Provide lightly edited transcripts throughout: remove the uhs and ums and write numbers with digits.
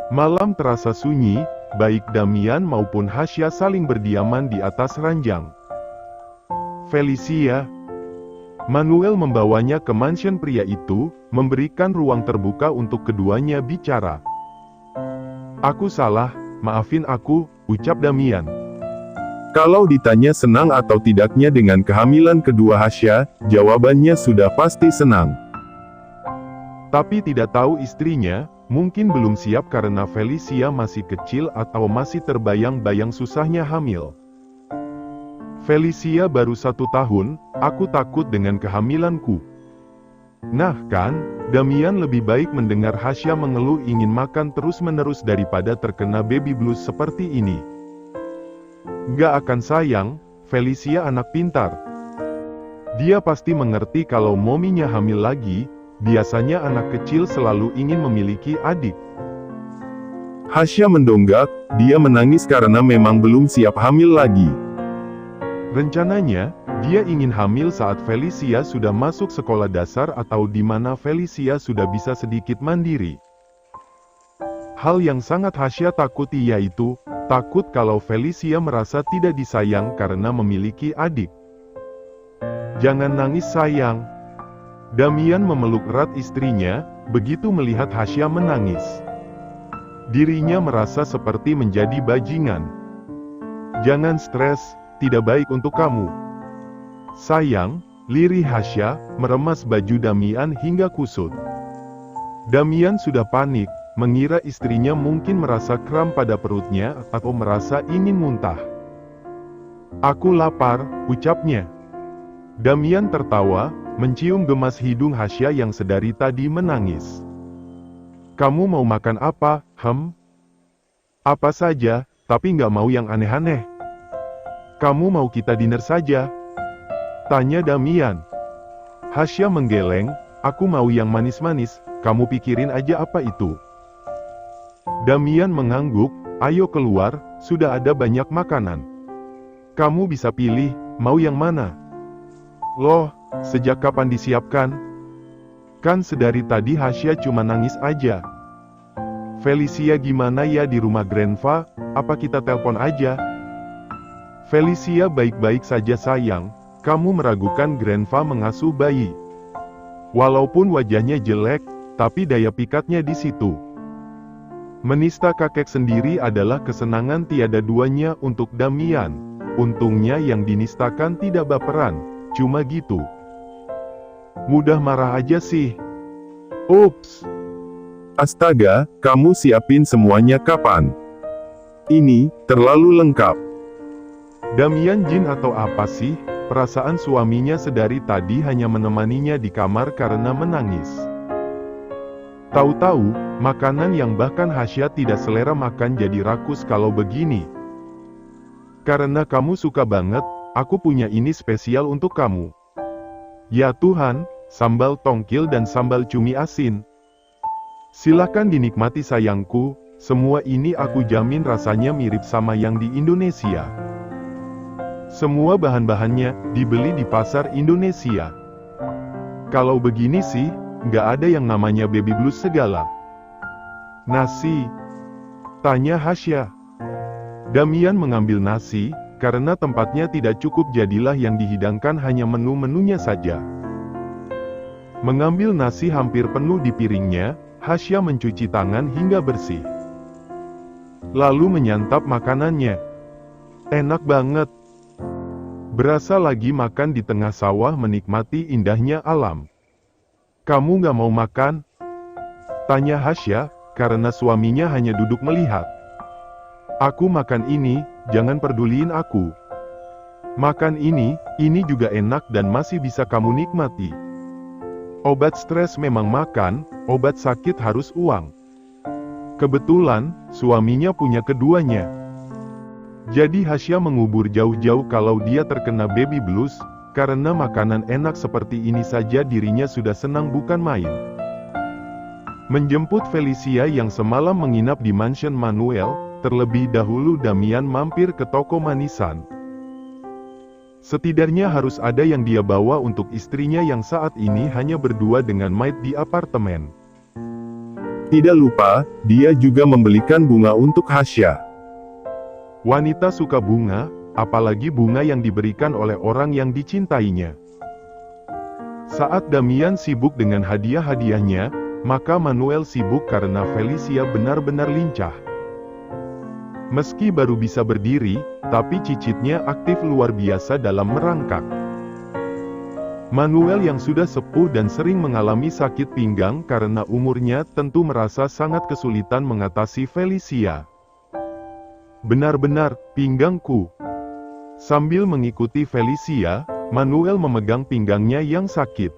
Malam terasa sunyi, baik Damian maupun Hasya saling berdiaman di atas ranjang. Felicia. Manuel membawanya ke mansion pria itu, memberikan ruang terbuka untuk keduanya bicara. "Aku salah, maafin aku," ucap Damian. Kalau ditanya senang atau tidaknya dengan kehamilan kedua Hasya, jawabannya sudah pasti senang. Tapi tidak tahu istrinya, mungkin belum siap karena Felicia masih kecil atau masih terbayang-bayang susahnya hamil. "Felicia baru 1 tahun, aku takut dengan kehamilanku." Nah kan, Damian lebih baik mendengar Hasya mengeluh ingin makan terus-menerus daripada terkena baby blues seperti ini. "Gak akan sayang, Felicia anak pintar. Dia pasti mengerti kalau mominya hamil lagi, biasanya anak kecil selalu ingin memiliki adik." Hasya mendonggak, dia menangis karena memang belum siap hamil lagi. Rencananya, dia ingin hamil saat Felicia sudah masuk sekolah dasar atau di mana Felicia sudah bisa sedikit mandiri. Hal yang sangat Hasya takuti yaitu, takut kalau Felicia merasa tidak disayang karena memiliki adik. "Jangan nangis sayang." Damian memeluk erat istrinya, begitu melihat Hasya menangis. Dirinya merasa seperti menjadi bajingan. "Jangan stres, tidak baik untuk kamu." "Sayang," lirih Hasya, meremas baju Damian hingga kusut. Damian sudah panik, mengira istrinya mungkin merasa kram pada perutnya atau merasa ingin muntah. "Aku lapar," ucapnya. Damian tertawa, mencium gemas hidung Hasya yang sedari tadi menangis. "Kamu mau makan apa, Apa saja, tapi nggak mau yang aneh-aneh." "Kamu mau kita dinner saja?" tanya Damian. Hasya menggeleng, "Aku mau yang manis-manis, kamu pikirin aja apa itu." Damian mengangguk, "Ayo keluar, sudah ada banyak makanan. Kamu bisa pilih, mau yang mana?" "Loh, sejak kapan disiapkan? Kan sedari tadi Hasya cuma nangis aja." "Felicia gimana ya di rumah Grandpa, apa kita telepon aja?" "Felicia baik-baik saja sayang, kamu meragukan Grandpa mengasuh bayi. Walaupun wajahnya jelek, tapi daya pikatnya di situ." Menista kakek sendiri adalah kesenangan tiada duanya untuk Damian. Untungnya yang dinistakan tidak baperan, cuma gitu. Mudah marah aja sih. "Ups. Astaga, kamu siapin semuanya kapan? Ini terlalu lengkap." Damian jin atau apa sih? Perasaan suaminya sedari tadi hanya menemaninya di kamar karena menangis. Tahu-tahu, makanan yang bahkan Hasya tidak selera makan jadi rakus kalau begini. "Karena kamu suka banget, aku punya ini spesial untuk kamu." Ya Tuhan, sambal tongkil dan sambal cumi asin. "Silakan dinikmati sayangku, semua ini aku jamin rasanya mirip sama yang di Indonesia. Semua bahan-bahannya dibeli di pasar Indonesia. Kalau begini sih, nggak ada yang namanya baby blues segala." "Nasi?" tanya Hasya. Damian mengambil nasi, karena tempatnya tidak cukup jadilah yang dihidangkan hanya menu-menunya saja. Mengambil nasi hampir penuh di piringnya, Hasya mencuci tangan hingga bersih. Lalu menyantap makanannya. Enak banget. Berasa lagi makan di tengah sawah menikmati indahnya alam. "Kamu nggak mau makan?" tanya Hasya, karena suaminya hanya duduk melihat. "Aku makan ini, jangan peduliin aku. Makan ini juga enak dan masih bisa kamu nikmati. Obat stres memang makan, obat sakit harus uang." Kebetulan, suaminya punya keduanya. Jadi Hasya mengubur jauh-jauh kalau dia terkena baby blues, karena makanan enak seperti ini saja dirinya sudah senang bukan main. Menjemput Felicia yang semalam menginap di mansion Manuel, terlebih dahulu Damian mampir ke toko manisan. Setidaknya harus ada yang dia bawa untuk istrinya yang saat ini hanya berdua dengan maid di apartemen. Tidak lupa, dia juga membelikan bunga untuk Hasya. Wanita suka bunga, apalagi bunga yang diberikan oleh orang yang dicintainya. Saat Damian sibuk dengan hadiah-hadiahnya, maka Manuel sibuk karena Felicia benar-benar lincah. Meski baru bisa berdiri, tapi cicitnya aktif luar biasa dalam merangkak. Manuel yang sudah sepuh dan sering mengalami sakit pinggang karena umurnya tentu merasa sangat kesulitan mengatasi Felicia. Benar-benar, pinggangku. Sambil mengikuti Felicia, Manuel memegang pinggangnya yang sakit.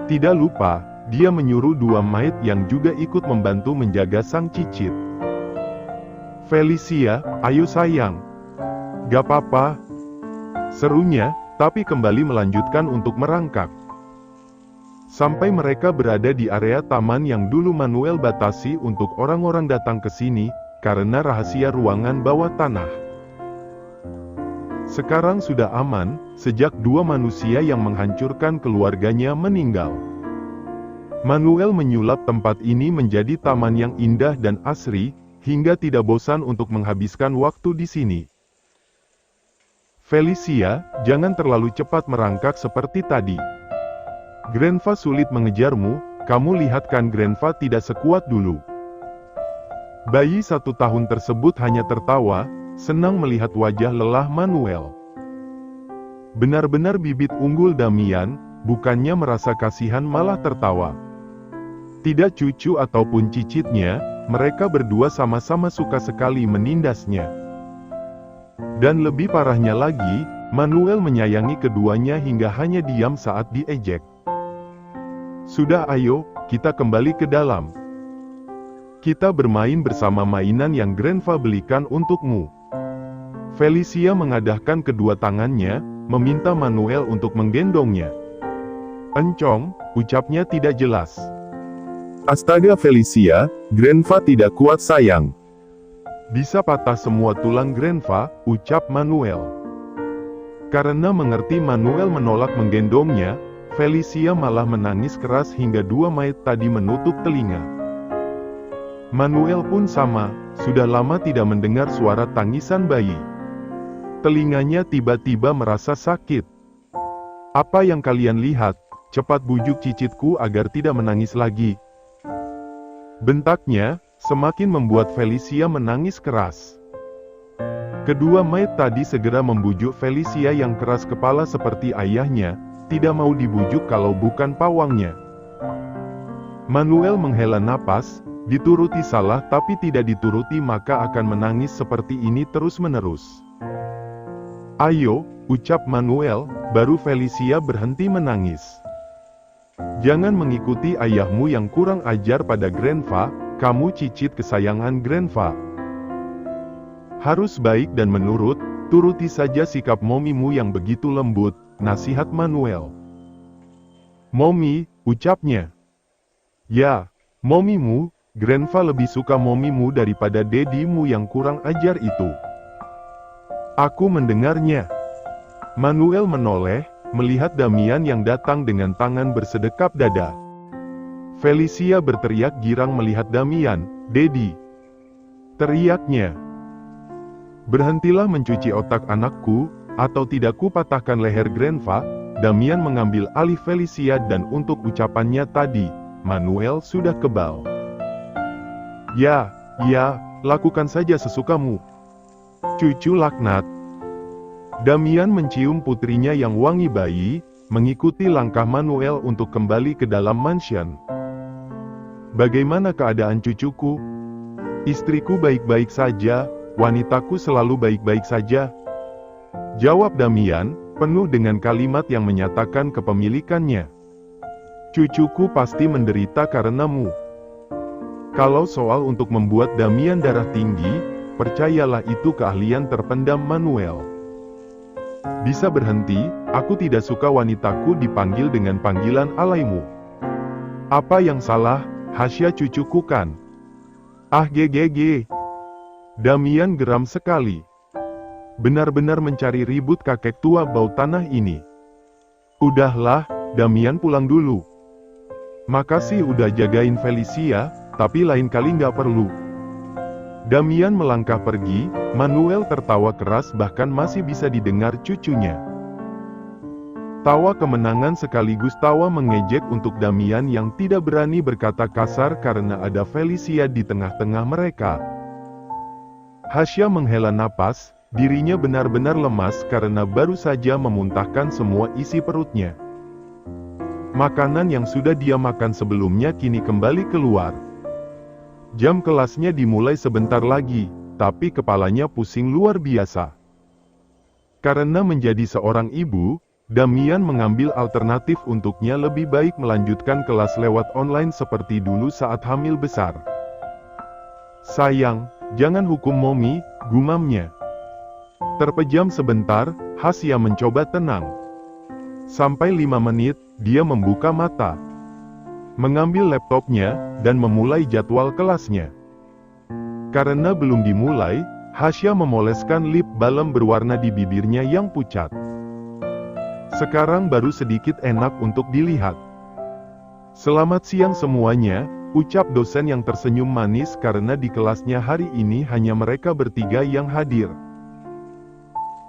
Tidak lupa, dia menyuruh dua maid yang juga ikut membantu menjaga sang cicit. Felicia, ayo sayang. Gak apa-apa, serunya, tapi kembali melanjutkan untuk merangkak. Sampai mereka berada di area taman yang dulu Manuel batasi untuk orang-orang datang ke sini, karena rahasia ruangan bawah tanah. Sekarang sudah aman, sejak dua manusia yang menghancurkan keluarganya meninggal. Manuel menyulap tempat ini menjadi taman yang indah dan asri, hingga tidak bosan untuk menghabiskan waktu di sini. Felicia, jangan terlalu cepat merangkak seperti tadi. Grandpa sulit mengejarmu, kamu lihat kan Grandpa tidak sekuat dulu. Bayi 1 tahun tersebut hanya tertawa, senang melihat wajah lelah Manuel. Benar-benar bibit unggul Damian, bukannya merasa kasihan malah tertawa. Tidak cucu ataupun cicitnya, mereka berdua sama-sama suka sekali menindasnya. Dan lebih parahnya lagi, Manuel menyayangi keduanya hingga hanya diam saat diejek. Sudah ayo, kita kembali ke dalam. Kita bermain bersama mainan yang Grandpa belikan untukmu. Felicia mengadahkan kedua tangannya, meminta Manuel untuk menggendongnya. Encong, ucapnya tidak jelas. Astaga Felicia, Grandpa tidak kuat sayang. Bisa patah semua tulang Grandpa, ucap Manuel. Karena mengerti Manuel menolak menggendongnya, Felicia malah menangis keras hingga dua maid tadi menutup telinga. Manuel pun sama, sudah lama tidak mendengar suara tangisan bayi. Telinganya tiba-tiba merasa sakit. Apa yang kalian lihat? Cepat bujuk cicitku agar tidak menangis lagi. Bentaknya, semakin membuat Felicia menangis keras. Kedua maid tadi segera membujuk Felicia yang keras kepala seperti ayahnya, tidak mau dibujuk kalau bukan pawangnya. Manuel menghela napas, dituruti salah tapi tidak dituruti maka akan menangis seperti ini terus-menerus. Ayo, ucap Manuel, baru Felicia berhenti menangis. Jangan mengikuti ayahmu yang kurang ajar pada Grandpa, kamu cicit kesayangan Grandpa. Harus baik dan menurut, turuti saja sikap momimu yang begitu lembut, nasihat Manuel. Momi, ucapnya. Ya, momimu, Grandpa lebih suka momimu daripada dedimu yang kurang ajar itu. Aku mendengarnya. Manuel menoleh, melihat Damian yang datang dengan tangan bersedekap dada. Felicia berteriak girang melihat Damian, "Dedi!" Teriaknya. "Berhentilah mencuci otak anakku, atau tidak ku patahkan leher Grandpa." Damian mengambil alih Felicia dan untuk ucapannya tadi, Manuel sudah kebal. Ya, lakukan saja sesukamu. Cucu laknat. Damian mencium putrinya yang wangi bayi, mengikuti langkah Manuel untuk kembali ke dalam mansion. Bagaimana keadaan cucuku? Istriku baik-baik saja, wanitaku selalu baik-baik saja. Jawab Damian, penuh dengan kalimat yang menyatakan kepemilikannya. Cucuku pasti menderita karenamu. Kalau soal untuk membuat Damian darah tinggi, percayalah itu keahlian terpendam Manuel. Bisa berhenti, aku tidak suka wanitaku dipanggil dengan panggilan alaimu. Apa yang salah, Hasya cucuku kan? Ah GGG. Damian geram sekali. Benar-benar mencari ribut kakek tua bau tanah ini. Udahlah, Damian pulang dulu. Makasih udah jagain Felicia, tapi lain kali nggak perlu. Damian melangkah pergi, Manuel tertawa keras bahkan masih bisa didengar cucunya. Tawa kemenangan sekaligus tawa mengejek untuk Damian yang tidak berani berkata kasar karena ada Felicia di tengah-tengah mereka. Hasya menghela napas, dirinya benar-benar lemas karena baru saja memuntahkan semua isi perutnya. Makanan yang sudah dia makan sebelumnya kini kembali keluar. Jam kelasnya dimulai sebentar lagi, tapi kepalanya pusing luar biasa. Karena menjadi seorang ibu, Damian mengambil alternatif untuknya lebih baik melanjutkan kelas lewat online seperti dulu saat hamil besar. Sayang, jangan hukum Mommy, gumamnya. Terpejam sebentar, Hasya mencoba tenang. Sampai 5 menit, dia membuka mata. Mengambil laptopnya, dan memulai jadwal kelasnya. Karena belum dimulai, Hasya memoleskan lip balm berwarna di bibirnya yang pucat. Sekarang baru sedikit enak untuk dilihat. Selamat siang semuanya, ucap dosen yang tersenyum manis karena di kelasnya hari ini hanya mereka bertiga yang hadir.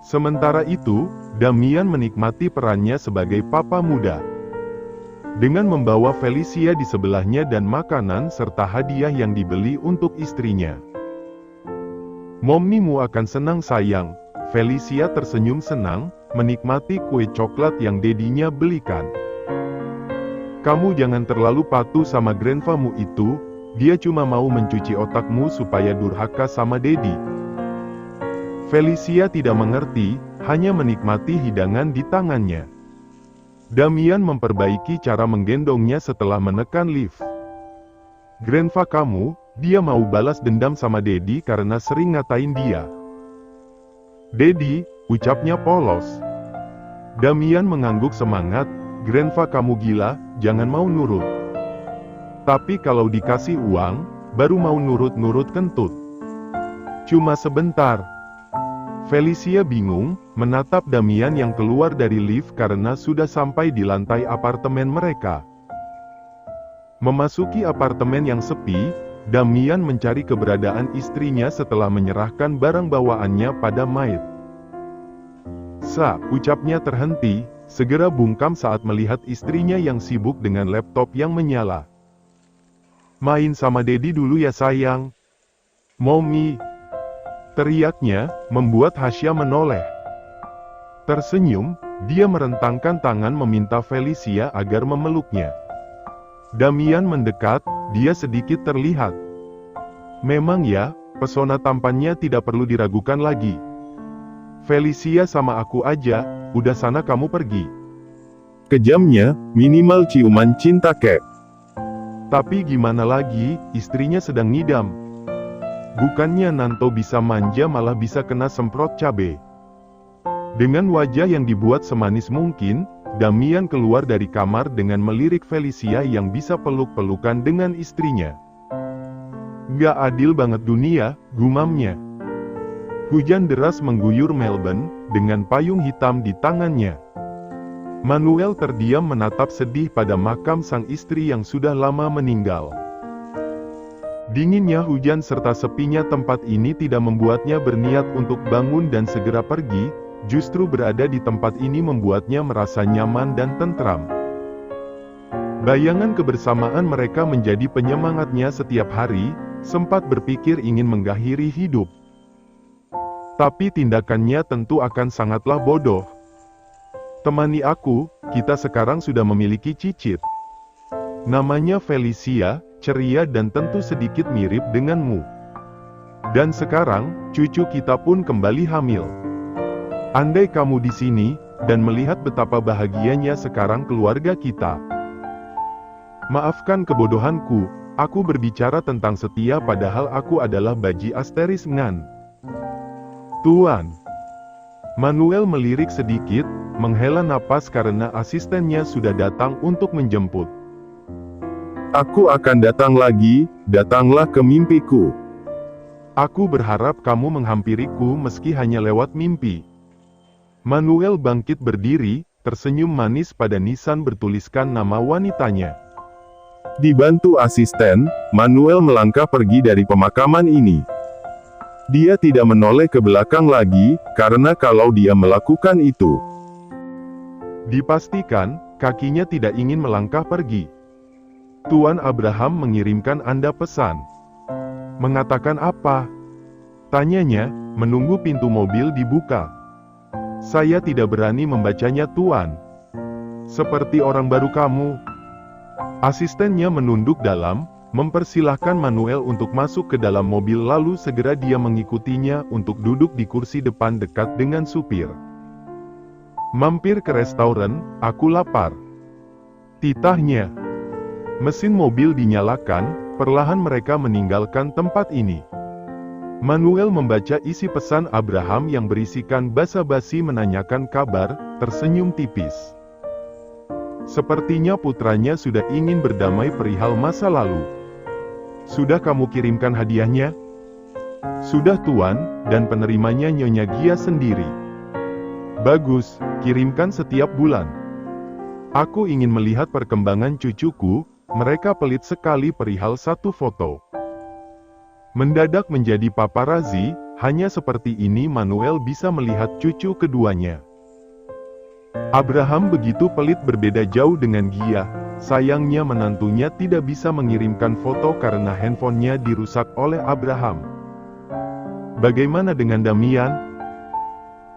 Sementara itu, Damian menikmati perannya sebagai papa muda. Dengan membawa Felicia di sebelahnya dan makanan serta hadiah yang dibeli untuk istrinya. Momnimu akan senang sayang, Felicia tersenyum senang, menikmati kue coklat yang dedinya belikan. Kamu jangan terlalu patuh sama grandpamu itu, dia cuma mau mencuci otakmu supaya durhaka sama Dedi. Felicia tidak mengerti, hanya menikmati hidangan di tangannya. Damian memperbaiki cara menggendongnya setelah menekan lift. Grandpa kamu, dia mau balas dendam sama Dedi karena sering ngatain dia. Dedi, ucapnya polos. Damian mengangguk semangat, grandpa kamu gila, jangan mau nurut. Tapi kalau dikasih uang, baru mau nurut-nurut kentut. Cuma sebentar. Felicia bingung, menatap Damian yang keluar dari lift karena sudah sampai di lantai apartemen mereka. Memasuki apartemen yang sepi, Damian mencari keberadaan istrinya setelah menyerahkan barang bawaannya pada maid. Ucapnya terhenti, segera bungkam saat melihat istrinya yang sibuk dengan laptop yang menyala. Main sama Dedi dulu ya sayang. Mommy. Teriaknya, membuat Hasya menoleh. Tersenyum, dia merentangkan tangan meminta Felicia agar memeluknya. Damian mendekat, dia sedikit terlihat. Memang ya, pesona tampannya tidak perlu diragukan lagi. Felicia sama aku aja, udah sana kamu pergi. Kejamnya, minimal ciuman cinta kek. Tapi gimana lagi, istrinya sedang ngidam. Bukannya Nanto bisa manja malah bisa kena semprot cabe. Dengan wajah yang dibuat semanis mungkin, Damian keluar dari kamar dengan melirik Felicia yang bisa peluk-pelukan dengan istrinya. Gak adil banget dunia, gumamnya. Hujan deras mengguyur Melbourne, dengan payung hitam di tangannya. Manuel terdiam menatap sedih pada makam sang istri yang sudah lama meninggal. Dinginnya hujan serta sepinya tempat ini tidak membuatnya berniat untuk bangun dan segera pergi, justru berada di tempat ini membuatnya merasa nyaman dan tentram. Bayangan kebersamaan mereka menjadi penyemangatnya setiap hari, sempat berpikir ingin mengakhiri hidup. Tapi tindakannya tentu akan sangatlah bodoh. Temani aku, kita sekarang sudah memiliki cicit. Namanya Felicia, ceria dan tentu sedikit mirip denganmu. Dan sekarang, cucu kita pun kembali hamil. Andai kamu di sini, dan melihat betapa bahagianya sekarang keluarga kita. Maafkan kebodohanku, aku berbicara tentang setia padahal aku adalah baji asteris ngan. Tuan. Manuel melirik sedikit, menghela napas karena asistennya sudah datang untuk menjemput. Aku akan datang lagi, datanglah ke mimpiku. Aku berharap kamu menghampiriku meski hanya lewat mimpi. Manuel bangkit berdiri, tersenyum manis pada nisan bertuliskan nama wanitanya. Dibantu asisten, Manuel melangkah pergi dari pemakaman ini. Dia tidak menoleh ke belakang lagi, karena kalau dia melakukan itu, dipastikan, kakinya tidak ingin melangkah pergi. Tuan Abraham mengirimkan Anda pesan. Mengatakan apa? Tanyanya, menunggu pintu mobil dibuka. Saya tidak berani membacanya, Tuan. Seperti orang baru kamu. Asistennya menunduk dalam, mempersilahkan Manuel untuk masuk ke dalam mobil lalu segera dia mengikutinya untuk duduk di kursi depan dekat dengan supir. Mampir ke restoran, aku lapar. Titahnya. Mesin mobil dinyalakan, perlahan mereka meninggalkan tempat ini. Manuel membaca isi pesan Abraham yang berisikan basa-basi menanyakan kabar, tersenyum tipis. Sepertinya putranya sudah ingin berdamai perihal masa lalu. Sudah kamu kirimkan hadiahnya? Sudah, Tuan, dan penerimanya Nyonya Gia sendiri. Bagus, kirimkan setiap bulan. Aku ingin melihat perkembangan cucuku, mereka pelit sekali perihal satu foto. Mendadak menjadi paparazi, hanya seperti ini Manuel bisa melihat cucu keduanya. Abraham begitu pelit berbeda jauh dengan Gia, sayangnya menantunya tidak bisa mengirimkan foto karena handphonenya dirusak oleh Abraham. Bagaimana dengan Damian?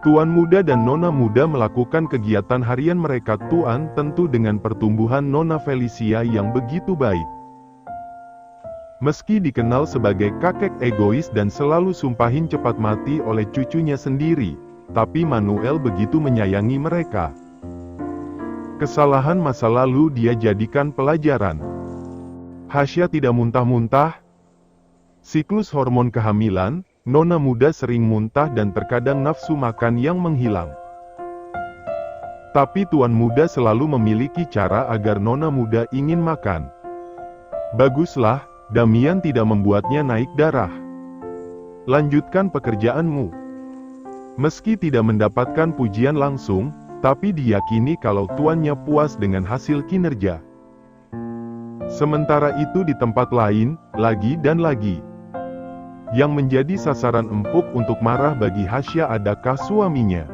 Tuan muda dan Nona muda melakukan kegiatan harian mereka, Tuan, tentu dengan pertumbuhan Nona Felicia yang begitu baik. Meski dikenal sebagai kakek egois dan selalu sumpahin cepat mati oleh cucunya sendiri, tapi Manuel begitu menyayangi mereka. Kesalahan masa lalu dia jadikan pelajaran. Hasya tidak muntah-muntah. Siklus hormon kehamilan, Nona muda sering muntah dan terkadang nafsu makan yang menghilang. Tapi Tuan muda selalu memiliki cara agar Nona muda ingin makan. Baguslah, Damian tidak membuatnya naik darah. Lanjutkan pekerjaanmu. Meski tidak mendapatkan pujian langsung, tapi diyakini kalau tuannya puas dengan hasil kinerja. Sementara itu di tempat lain, lagi dan lagi. Yang menjadi sasaran empuk untuk marah bagi Hasya adakah suaminya.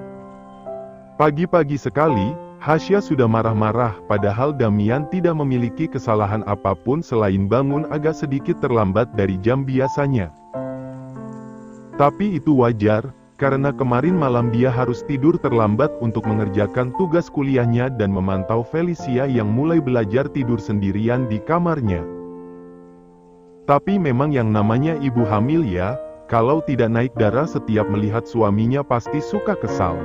Pagi-pagi sekali, Hasya sudah marah-marah padahal Damian tidak memiliki kesalahan apapun selain bangun agak sedikit terlambat dari jam biasanya. Tapi itu wajar, karena kemarin malam dia harus tidur terlambat untuk mengerjakan tugas kuliahnya dan memantau Felicia yang mulai belajar tidur sendirian di kamarnya. Tapi memang yang namanya ibu hamil ya, kalau tidak naik darah setiap melihat suaminya pasti suka kesal.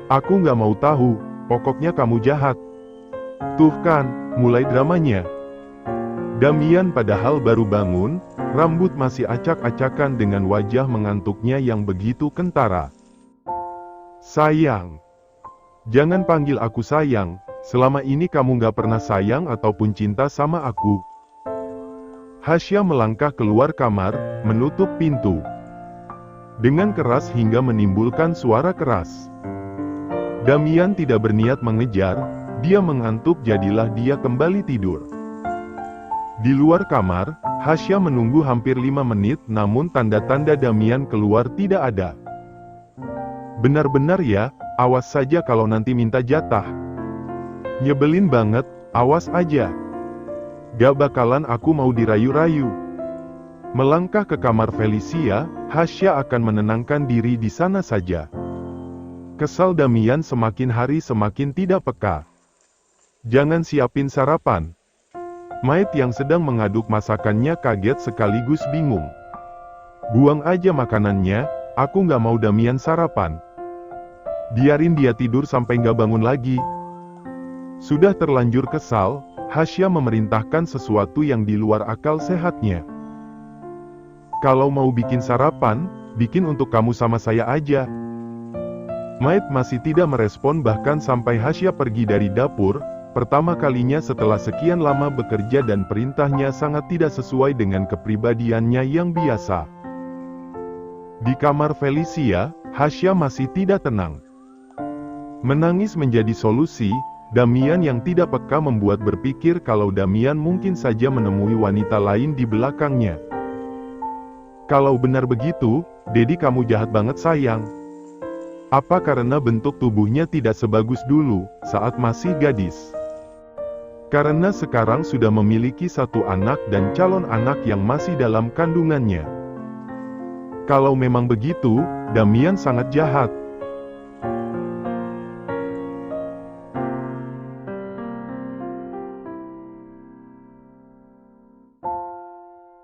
Aku nggak mau tahu, pokoknya kamu jahat. Tuh kan, mulai dramanya. Damian padahal baru bangun, rambut masih acak-acakan dengan wajah mengantuknya yang begitu kentara. Sayang. Jangan panggil aku sayang, selama ini kamu nggak pernah sayang ataupun cinta sama aku. Hasya melangkah keluar kamar, menutup pintu. Dengan keras hingga menimbulkan suara keras. Damian tidak berniat mengejar, dia mengantuk jadilah dia kembali tidur. Di luar kamar, Hasya menunggu hampir 5 menit namun tanda-tanda Damian keluar tidak ada. Benar-benar ya, awas saja kalau nanti minta jatah. Nyebelin banget, awas aja. Gak bakalan aku mau dirayu-rayu. Melangkah ke kamar Felicia, Hasya akan menenangkan diri di sana saja. Kesal Damian semakin hari semakin tidak peka. Jangan siapin sarapan. Mait yang sedang mengaduk masakannya kaget sekaligus bingung. Buang aja makanannya, aku nggak mau Damian sarapan. Biarin dia tidur sampai nggak bangun lagi. Sudah terlanjur kesal, Hasya memerintahkan sesuatu yang di luar akal sehatnya. Kalau mau bikin sarapan, bikin untuk kamu sama saya aja. Mait masih tidak merespon bahkan sampai Hasya pergi dari dapur, pertama kalinya setelah sekian lama bekerja dan perintahnya sangat tidak sesuai dengan kepribadiannya yang biasa. Di kamar Felicia, Hasya masih tidak tenang. Menangis menjadi solusi, Damian yang tidak peka membuat berpikir kalau Damian mungkin saja menemui wanita lain di belakangnya. Kalau benar begitu, Dedi kamu jahat banget sayang. Apa karena bentuk tubuhnya tidak sebagus dulu, saat masih gadis? Karena sekarang sudah memiliki satu anak dan calon anak yang masih dalam kandungannya. Kalau memang begitu, Damian sangat jahat.